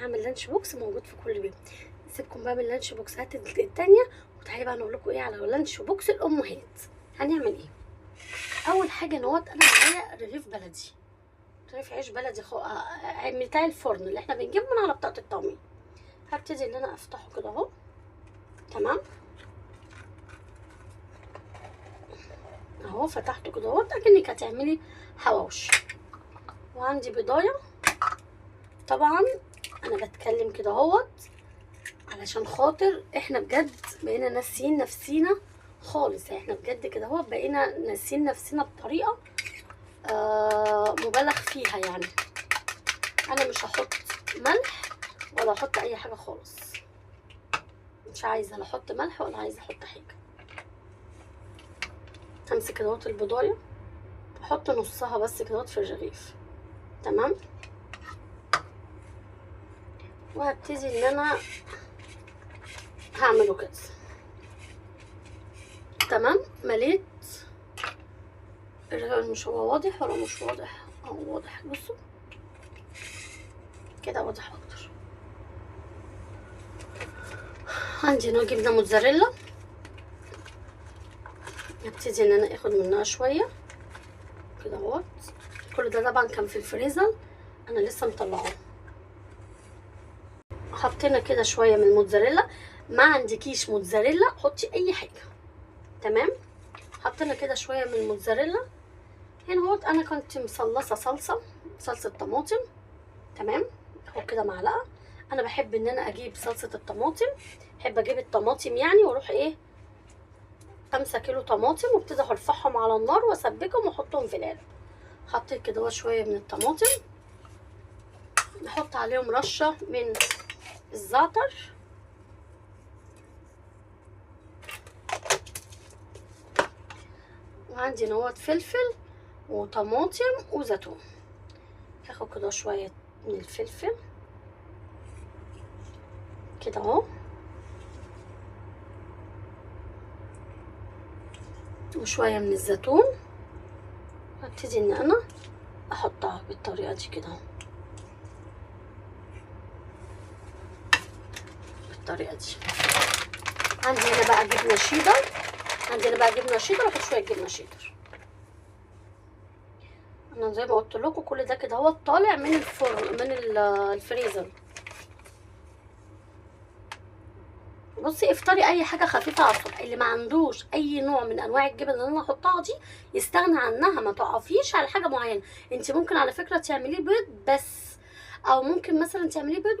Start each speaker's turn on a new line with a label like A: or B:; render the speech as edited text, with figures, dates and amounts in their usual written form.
A: انا هعمل لانش بوكس موجود في كل بيت. سيبكم بقى من اللانش بوكسات التانية، وتعالي بقى نقول لكم ايه على لانش بوكس الامهات. هنعمل ايه؟ اول حاجه نوت انا معايا رغيف بلدي، رغيف عيش بلدي بتاع الفرن اللي احنا بنجيبه من على بطاقه الطعميه. هبتدي ان انا افتحه كده اهو. تمام اهو، فتحته كده اهو اكنك هتعملي حواوشي. وعندي بيضايه. طبعا انا بتكلم كده اهوت علشان خاطر احنا بجد بقينا ناسيين نفسينا خالص. احنا بجد كده اهو بقينا ناسيين نفسنا بطريقه مبالغ فيها. يعني انا مش هحط ملح ولا احط اي حاجه خالص، مش عايزه لا احط ملح ولا عايزه احط حاجه. همسك كده اهوت البضايه، احط نصها بس كده في الرغيف. تمام. وهبتدي ان انا هعمله كده. تمام. مليت الرغيف. مش هو واضح ولا مش واضح؟ اهو واضح. بصوا كده واضح اكتر. عندي نوع جبنه موتزاريلا، هبتدي ان انا اخد منها شويه كده اهوت. كل ده طبعا كان في الفريزر، انا لسه مطلعاه. حطينا كده شويه من الموتزاريلا. ما عندكيش موتزاريلا حطي اي حاجه. تمام. حطينا كده شويه من الموتزاريلا. هنا اهوت انا كنت مصلصه صلصه طماطم. تمام. اهو كده معلقه. انا بحب ان انا اجيب صلصه الطماطم، بحب اجيب الطماطم يعني واروح ايه 5 كيلو طماطم وابتدي ارفعهم على النار واسبكهم واحطهم في القالب. حطيت كده شويه من الطماطم، نحط عليهم رشه من الزعتر، وعندي نوات فلفل وطماطم وزيتون. هاخد كده شويه من الفلفل كده اهو، وشويه من الزيتون. هبتدي ان انا احطها بالطريقه دي كده اهو، بالطريقه دي. عندي هنا بقى جبنه شيدر، احط شويه جبنه شيدر. انا زي ما قلت لكم كل ده كده هو طالع من الفرن من الفريزر. بصي افطري اي حاجه خفيفه على الصبح. اللي ما عندوش اي نوع من انواع الجبن اللي انا هحطها دي يستغنى عنها، ما تقفيش على حاجه معينه. انت ممكن على فكره تعمليه بيض بس، او ممكن مثلا تعمليه بيض